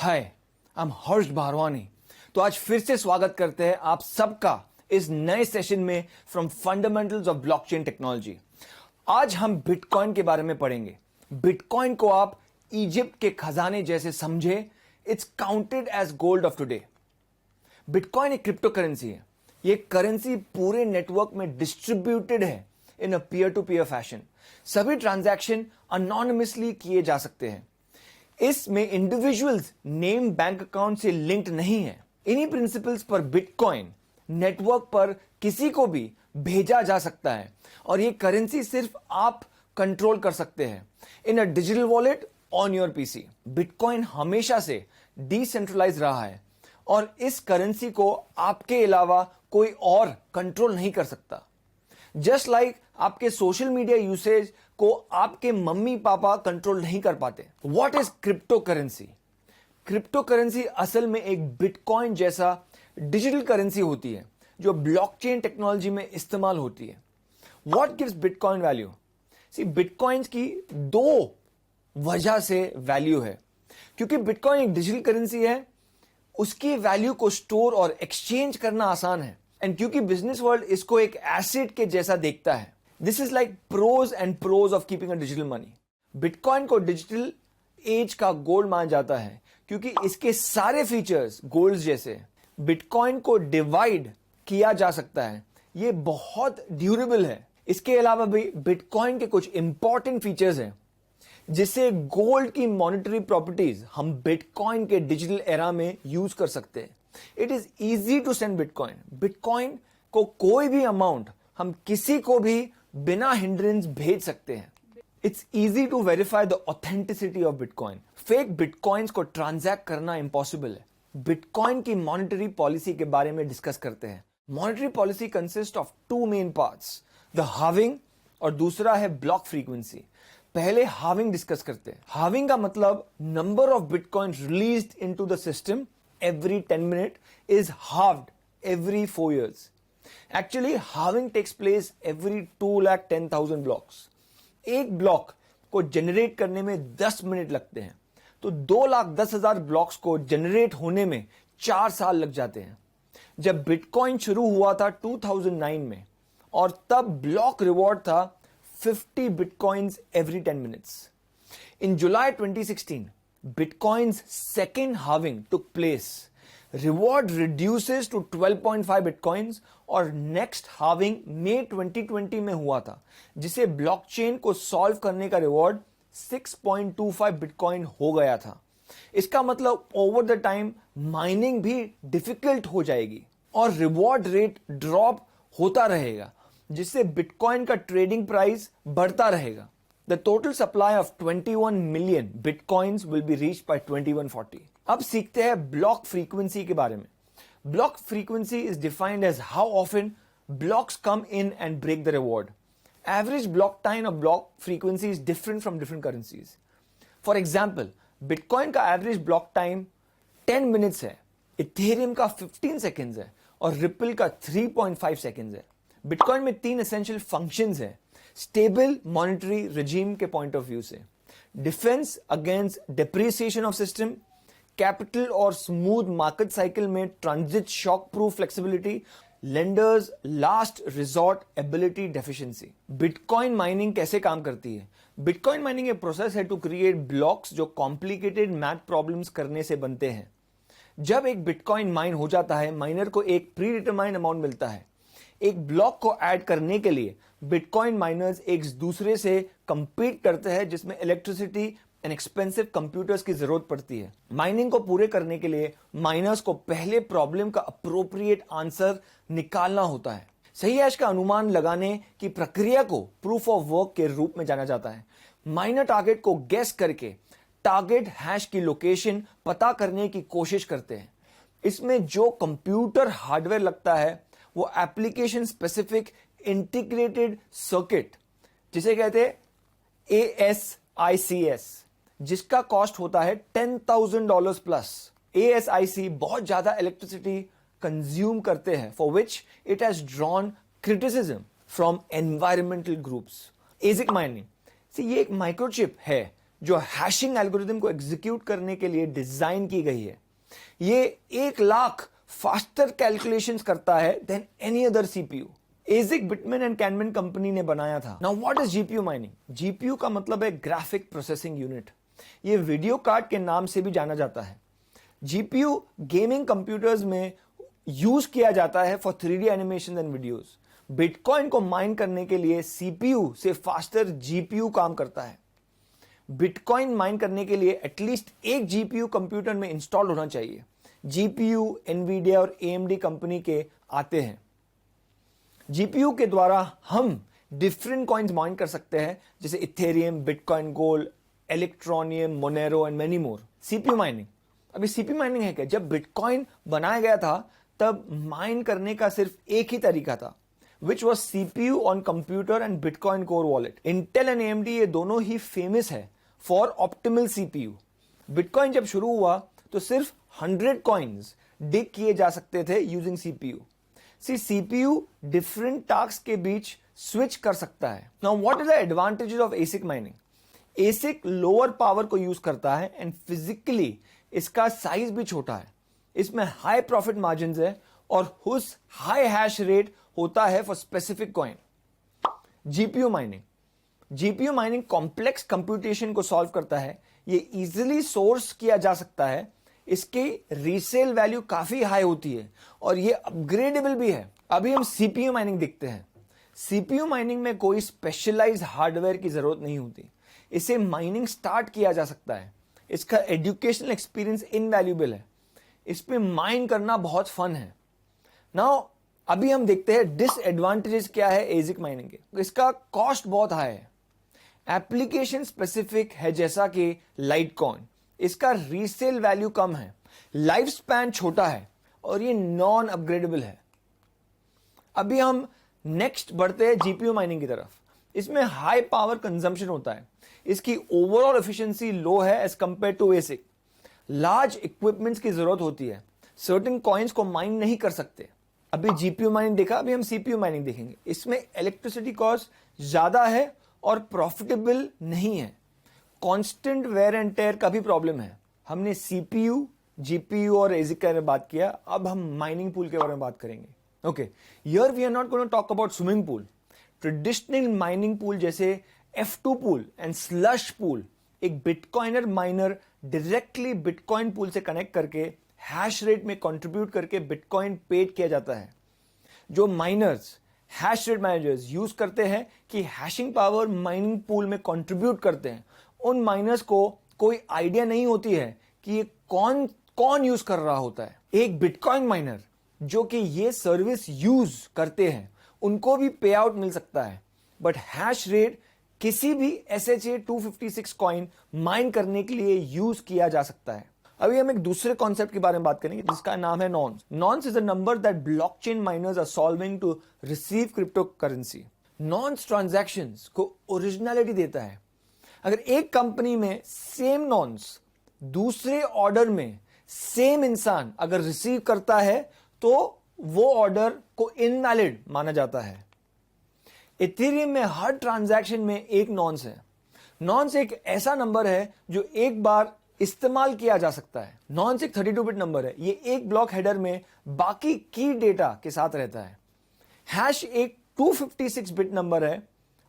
Hi, I am हर्ष भारवानी। तो आज फिर से स्वागत करते हैं आप सबका इस नए सेशन में from fundamentals of blockchain technology. आज हम बिटकॉइन के बारे में पढ़ेंगे। बिटकॉइन को आप इजिप्ट के खजाने जैसे समझे। It's counted as gold of today. Bitcoin एक क्रिप्टो करेंसी है। ये करेंसी पूरे नेटवर्क में डिस्ट्रीब्यूटेड है in a peer to peer fashion. सभी ट्रांजैक्शन अनोनिमसली किए जा सकते हैं। इसमें इंडिविजुअल्स नेम बैंक अकाउंट से लिंक्ड नहीं है। इन्हीं प्रिंसिपल्स पर बिटकॉइन नेटवर्क पर किसी को भी भेजा जा सकता है और ये करेंसी सिर्फ आप कंट्रोल कर सकते हैं in a digital wallet on your PC. Bitcoin हमेशा से डिसेंट्रलाइज रहा है और इस करेंसी को आपके अलावा कोई और कंट्रोल नहीं कर सकता। जस्ट लाइक आपके सोशल मीडिया यूसेज को आपके मम्मी पापा कंट्रोल नहीं कर पाते। What is crypto currency? Crypto currency असल में एक बिटकॉइन जैसा डिजिटल करेंसी होती है जो ब्लॉकचेन टेक्नोलॉजी में इस्तेमाल होती है। What gives bitcoin value? See, bitcoins की दो वजह से वैल्यू है। क्योंकि बिटकॉइन एक डिजिटल करेंसी है, उसकी वैल्यू को स्टोर और एक्सचेंज करना आसान है। एंड क्योंकि बिजनेस वर्ल्ड इसको एक एसेट के जैसा देखता है। This is like pros and pros of keeping a digital money. Bitcoin को डिजिटल एज का गोल्ड माना जाता है क्योंकि इसके सारे फीचर्स गोल्ड जैसे। बिटकॉइन को डिवाइड किया जा सकता है, ये बहुत ड्यूरेबल है। इसके अलावा भी बिटकॉइन के कुछ इंपॉर्टेंट फीचर्स हैं जिससे गोल्ड की मॉनेटरी प्रॉपर्टीज हम बिटकॉइन के डिजिटल एरा में यूज कर सकते हैं। It is easy to send bitcoin. Bitcoin को कोई भी अमाउंट हम किसी को भी बिना हिंड्रेंस भेज सकते हैं। It's easy to verify the authenticity of bitcoin. Fake bitcoins को ट्रांजैक्ट करना इम्पॉसिबल है। बिटकॉइन की मॉनेटरी पॉलिसी के बारे में डिस्कस करते हैं। Monetary policy consist of two main parts, the halving और दूसरा है ब्लॉक फ्रीक्वेंसी। पहले हाविंग डिस्कस करते हैं। हाविंग का मतलब number of bitcoin released into the system every 10 minutes is halved every 4 years. Actually, halving takes place every 2,10,000 blocks. एक block को जनरेट करने में 10 मिनट लगते हैं, तो 2,10,000 ब्लॉक्स को जनरेट होने में 4 साल लग जाते हैं। जब बिटकॉइन शुरू हुआ था 2009 में और तब ब्लॉक रिवॉर्ड था 50 bitcoins every 10 minutes. In July 2016, Bitcoin's second halving took place. Reward reduces to 12.5 Bitcoins और next halving मई 2020 में हुआ था, जिसे ब्लॉकचेन को सॉल्व करने का रिवॉर्ड 6.25 Bitcoin हो गया था। इसका मतलब ओवर द टाइम माइनिंग भी डिफिकल्ट हो जाएगी और रिवॉर्ड रेट ड्रॉप होता रहेगा, जिससे बिटकॉइन का ट्रेडिंग प्राइस बढ़ता रहेगा। The total supply of 21 million bitcoins will be reached by 2140. अब सीखते हैं ब्लॉक फ्रीक्वेंसी के बारे में। Block frequency is defined as how often blocks come in and break the reward. Average block time of block frequency is different from different currencies. For example, Bitcoin का average block time 10 minutes है, Ethereum का 15 seconds है और Ripple का 3.5 seconds है। Bitcoin में 3 essential functions हैं stable monetary regime के पॉइंट ऑफ व्यू से, defence against depreciation of system, capital और स्मूथ मार्केट साइकिल में transit shock proof flexibility, lenders last resort ability deficiency. Bitcoin mining कैसे काम करती है? बिटकॉइन माइनिंग एक प्रोसेस है टू क्रिएट ब्लॉक्स जो कॉम्प्लिकेटेड मैथ प्रॉब्लम्स करने से बनते हैं। जब एक बिटकॉइन माइन हो जाता है, माइनर को एक प्री डिटरमाइंड अमाउंट मिलता है। एक ब्लॉक को ऐड करने के लिए बिटकॉइन माइनर्स एक दूसरे से कंपीट करते हैं, जिसमें इलेक्ट्रिसिटी एंड एक्सपेंसिव कंप्यूटर्स की जरूरत पड़ती है। माइनिंग को पूरे करने के लिए माइनर्स को पहले प्रॉब्लम का अप्रोप्रिएट आंसर निकालना होता है। सही हैश का अनुमान लगाने की प्रक्रिया को प्रूफ ऑफ वर्क के रूप में जाना जाता है। माइनर टारगेट को गेस करके टारगेट हैश की लोकेशन पता करने की कोशिश करते हैं। इसमें जो कंप्यूटर हार्डवेयर लगता है वो एप्लीकेशन स्पेसिफिक इंटीग्रेटेड सर्किट, जिसे कहते हैं ASICs, जिसका कॉस्ट होता है $10,000 प्लस। ASIC बहुत ज्यादा इलेक्ट्रिसिटी कंज्यूम करते हैं, for which it has drawn criticism from environmental groups. एसिक mining ये एक माइक्रोचिप है जो हैशिंग एल्गोरिथम को एग्जीक्यूट करने के लिए डिजाइन की गई है। ये 1 लाख फास्टर कैलकुलेशंस करता है than any other CPU. ASIC Bitmain and Canaan company ने बनाया था। Now what is GPU mining? GPU का मतलब है ग्राफिक प्रोसेसिंग यूनिट। ये वीडियो कार्ड के नाम से भी जाना जाता है। जीपीयू गेमिंग कंप्यूटर्स में यूज किया जाता है for 3D animation and videos. Bitcoin को माइन करने के लिए सीपीयू से फास्टर जीपीयू काम करता है। बिटकॉइन माइन करने के लिए एटलीस्ट एक जीपीयू कंप्यूटर में इंस्टॉल होना चाहिए। जीपीयू एनवीडिया और एएमडी कंपनी के आते हैं। जीपीयू के द्वारा हम डिफरेंट कॉइन्स माइन कर सकते हैं, जैसे Ethereum, bitcoin gold, Electroneum, Monero and many more. CPU mining, अभी सीपीयू माइनिंग है क्या? जब बिटकॉइन बनाया गया था तब माइन करने का सिर्फ एक ही तरीका था, which was CPU on computer and bitcoin core wallet. Intel and AMD ये दोनों ही फेमस है फॉर ऑप्टिमल सीपीयू। बिटकॉइन जब शुरू हुआ तो सिर्फ 100 कॉइन्स डिग किए जा सकते थे using CPU. CPU different task के बीच स्विच कर सकता है। Now what is the advantages of एसिक mining? एसिक lower power को यूज करता है एंड फिजिकली इसका साइज भी छोटा है। इसमें हाई प्रॉफिट मार्जिन है और उस हाई हैश रेट होता है for specific coin. GPU mining complex computation को सॉल्व करता है। ये इजीली सोर्स किया जा सकता है। इसकी रीसेल वैल्यू काफी हाई होती है और ये अपग्रेडेबल भी है। अभी हम सीपीयू माइनिंग देखते हैं। सीपीयू माइनिंग में कोई स्पेशलाइज्ड हार्डवेयर की जरूरत नहीं होती। इसे माइनिंग स्टार्ट किया जा सकता है। इसका एजुकेशनल एक्सपीरियंस इनवैल्यूएबल है। इस पे माइन करना बहुत फन है। नाउ अभी हम देखते हैं डिसएडवांटेजेस क्या है एजिक माइनिंग के। इसका कॉस्ट बहुत हाई है। एप्लीकेशन स्पेसिफिक है, जैसा कि लाइटकॉइन। इसका रीसेल वैल्यू कम है, लाइफ स्पैन छोटा है और ये नॉन अपग्रेडेबल है। अभी हम नेक्स्ट बढ़ते हैं जीपीयू माइनिंग की तरफ। इसमें हाई पावर कंजम्पशन होता है। इसकी ओवरऑल एफिशिएंसी लो है as compare to ASIC. Large equipments की जरूरत होती है। सर्टेन कॉइन्स को माइन नहीं कर सकते। अभी जीपीयू माइनिंग देखा, अभी हम सीपीयू माइनिंग देखेंगे। इसमें इलेक्ट्रिसिटी कॉस्ट ज्यादा है और प्रॉफिटेबल नहीं है। कांस्टेंट वेयर एंड टेयर का भी प्रॉब्लम है। हमने सीपीयू, जीपीयू और एसिक के बारे में बात किया। अब हम माइनिंग पूल के बारे में बात करेंगे। Okay, here we are not going to talk about swimming pool. Traditional mining pool जैसे F2 pool and slush pool, एक bitcoiner miner directly bitcoin pool से कनेक्ट करके हैश रेट में कंट्रीब्यूट करके बिटकॉइन पेड किया जाता है। जो miners hash rate managers use करते हैं कि हैशिंग पावर माइनिंग पूल में कंट्रीब्यूट करते हैं, उन माइनर्स को कोई आइडिया नहीं होती है कि ये कौन यूज कर रहा होता है। एक बिटकॉइन माइनर जो कि ये सर्विस यूज करते हैं उनको भी पे आउट मिल सकता है, बट हैश रेट किसी भी SHA 256 कॉइन माइन करने के लिए यूज किया जा सकता है। अभी हम एक दूसरे कॉन्सेप्ट के बारे में बात करेंगे जिसका नाम है nonce. Nonce is a number that blockchain miners are solving to receive crypto currency. Nonce transactions को ओरिजिनलिटी देता है। अगर एक कंपनी में सेम नॉन्स दूसरे ऑर्डर में सेम इंसान अगर रिसीव करता है तो वो ऑर्डर को इनवैलिड माना जाता है। इथेरियम में हर ट्रांजैक्शन में एक नॉन्स है। नॉन्स एक ऐसा नंबर है जो एक बार इस्तेमाल किया जा सकता है। नॉन्स एक 32 बिट नंबर है। ये एक ब्लॉक हेडर में बाकी की डेटा के साथ रहता है। हैश एक 256 बिट नंबर है,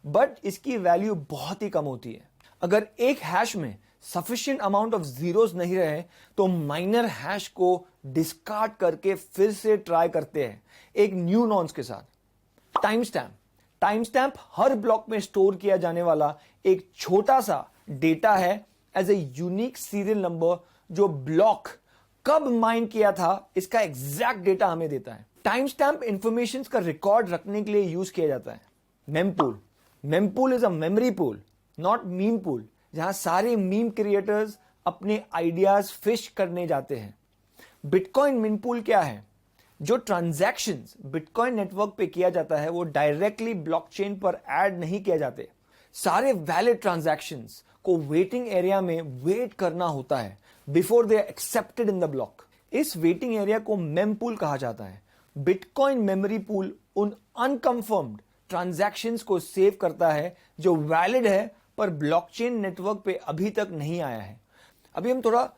बट इसकी वैल्यू बहुत ही कम होती है। अगर एक हैश में सफिशिएंट अमाउंट ऑफ जीरोस नहीं रहे तो माइनर हैश को डिस्कार्ड करके फिर से ट्राई करते हैं एक न्यू नॉन्स के साथ। टाइम स्टैंप हर ब्लॉक में स्टोर किया जाने वाला एक छोटा सा डेटा है as a unique serial number जो ब्लॉक कब माइन किया था इसका एग्जैक्ट डेटा हमें देता है। टाइम स्टैंप इंफॉर्मेशन का रिकॉर्ड रखने के लिए यूज किया जाता है। Mempool is a memory pool, not meme pool, जहां सारे मीम क्रिएटर्स अपने आइडियाज फिश करने जाते हैं। बिटकॉइन मिन पूल क्या है? जो ट्रांजैक्शंस बिटकॉइन नेटवर्क पे किया जाता है वो डायरेक्टली ब्लॉकचेन पर ऐड नहीं किए जाते। सारे वैलिड ट्रांजैक्शंस को वेटिंग एरिया में वेट करना होता है before they are accepted in the block. इस वेटिंग एरिया को मेमपूल कहा जाता है। बिटकॉइन मेमोरी पूल उन अनकंफर्म्ड ट्रांजैक्शंस को सेव करता है जो वैलिड है पर ब्लॉकचेन नेटवर्क पे अभी तक नहीं आया है। अभी हम थोड़ा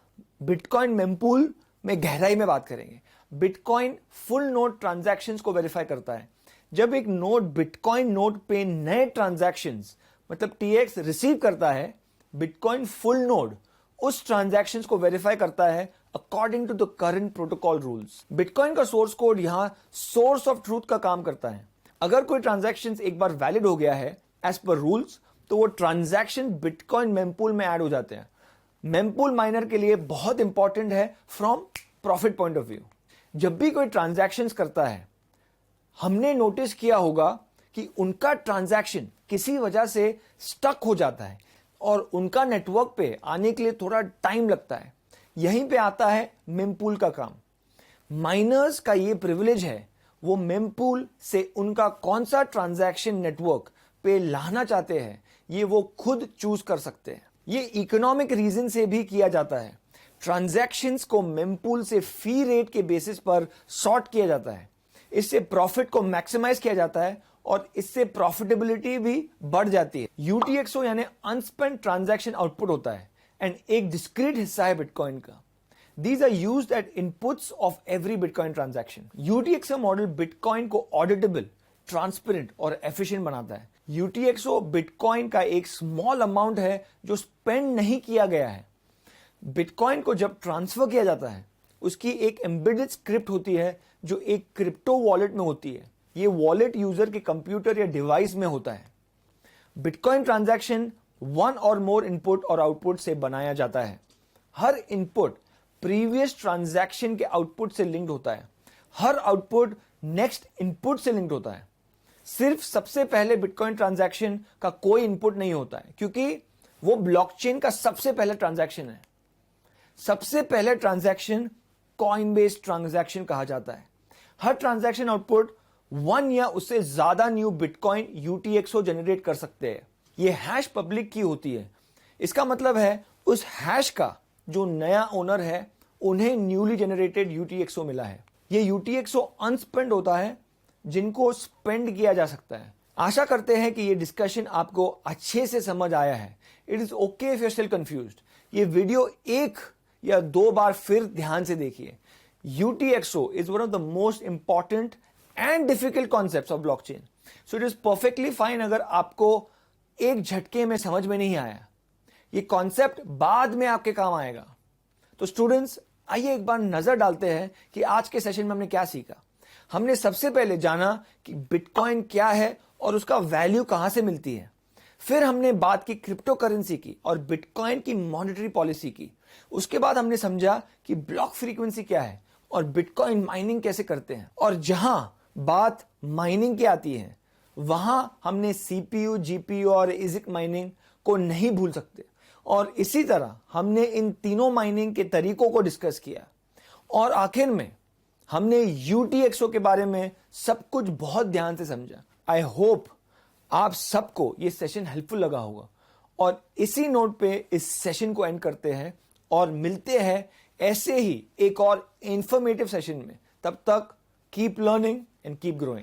बिटकॉइन मेमपूल में गहराई में बात करेंगे। बिटकॉइन फुल नोड ट्रांजैक्शंस को वेरीफाई करता है। जब एक नोड बिटकॉइन नोड पे नए ट्रांजैक्शंस मतलब TX रिसीव करता है, बिटकॉइन फुल नोड उस ट्रांजैक्शंस को वेरीफाई करता है according to the current protocol rules. Bitcoin का सोर्स कोड यहां सोर्स ऑफ ट्रूथ का काम करता है। अगर कोई ट्रांजैक्शंस एक बार वैलिड हो गया है एज पर रूल्स, तो वो ट्रांजैक्शन बिटकॉइन मेमपूल में ऐड हो जाते हैं। मेमपूल माइनर के लिए बहुत इंपॉर्टेंट है from profit point of view. जब भी कोई ट्रांजैक्शंस करता है, हमने नोटिस किया होगा कि उनका ट्रांजैक्शन किसी वजह से स्टक हो जाता है और उनका नेटवर्क पे आने के लिए थोड़ा टाइम लगता है। यहीं पे आता है मेमपूल का काम। माइनर्स का ये प्रिविलेज है, वो मेमपूल से उनका कौन सा ट्रांजैक्शन नेटवर्क पे लाना चाहते हैं ये वो खुद चूज कर सकते हैं। ये इकोनॉमिक रीजन से भी किया जाता है। ट्रांजैक्शंस को मेमपूल से फी रेट के बेसिस पर सॉर्ट किया जाता है। इससे प्रॉफिट को मैक्सिमाइज किया जाता है और इससे प्रॉफिटेबिलिटी भी बढ़ जाती है। UTXO यानी अनस्पेंट ट्रांजैक्शन आउटपुट होता है एंड एक डिस्क्रीट हिस्सा है बिटकॉइन का। These are used at inputs of every Bitcoin transaction. UTXO model bitcoin को ऑडिटेबल, ट्रांसपेरेंट और एफिशिएंट बनाता है। UTXO बिटकॉइन का एक स्मॉल अमाउंट है जो स्पेंड नहीं किया गया है। बिटकॉइन को जब ट्रांसफर किया जाता है, उसकी एक एम्बेडेड स्क्रिप्ट होती है जो एक क्रिप्टो वॉलेट में होती है। ये वॉलेट यूजर के कंप्यूटर या डिवाइस में होता है। बिटकॉइन ट्रांजैक्शन वन और मोर इनपुट और आउटपुट से बनाया जाता है। हर इनपुट प्रीवियस ट्रांजैक्शन के आउटपुट से लिंक्ड होता है। हर आउटपुट नेक्स्ट इनपुट से लिंक्ड होता है। सिर्फ सबसे पहले बिटकॉइन ट्रांजैक्शन का कोई इनपुट नहीं होता है, क्योंकि वो ब्लॉकचेन का सबसे पहला ट्रांजैक्शन है। सबसे पहले ट्रांजैक्शन कॉइन बेस्ड ट्रांजैक्शन कहा जाता है। हर ट्रांजैक्शन आउटपुट 1 या उससे ज्यादा न्यू बिटकॉइन UTXO जनरेट कर सकते हैं। ये हैश पब्लिक की होती है। इसका मतलब है उस हैश का जो नया ओनर है उन्हें न्यूली जनरेटेड UTXO मिला है। ये UTXO अनस्पेंड होता है जिनको स्पेंड किया जा सकता है। आशा करते हैं कि ये डिस्कशन आपको अच्छे से समझ आया है। It is okay if you are still confused. ये वीडियो 1 या 2 बार फिर ध्यान से देखिए। UTXO is one of the most important and difficult concepts of blockchain. So it is perfectly fine अगर आपको एक झटके में समझ में नहीं आया। ये कॉन्सेप्ट बाद में आपके काम आएगा। तो स्टूडेंट्स, आइए एक बार नजर डालते हैं कि आज के सेशन में हमने क्या सीखा। हमने सबसे पहले जाना कि बिटकॉइन क्या है और उसका वैल्यू कहां से मिलती है। फिर हमने बात की क्रिप्टो करेंसी की और बिटकॉइन की मॉनेटरी पॉलिसी की। उसके बाद हमने समझा कि ब्लॉक फ्रीक्वेंसी क्या है और बिटकॉइन माइनिंग कैसे करते हैं। और जहां बात माइनिंग की आती है, वहां हमने CPU, GPU और ASIC माइनिंग को नहीं भूल सकते। और इसी तरह हमने इन तीनों माइनिंग के तरीकों को डिस्कस किया और आखिर में हमने UTXO के बारे में सब कुछ बहुत ध्यान से समझा। आई होप आप सबको ये सेशन हेल्पफुल लगा होगा और इसी नोट पे इस सेशन को एंड करते हैं और मिलते हैं ऐसे ही एक और इंफॉर्मेटिव सेशन में। तब तक keep learning and keep growing.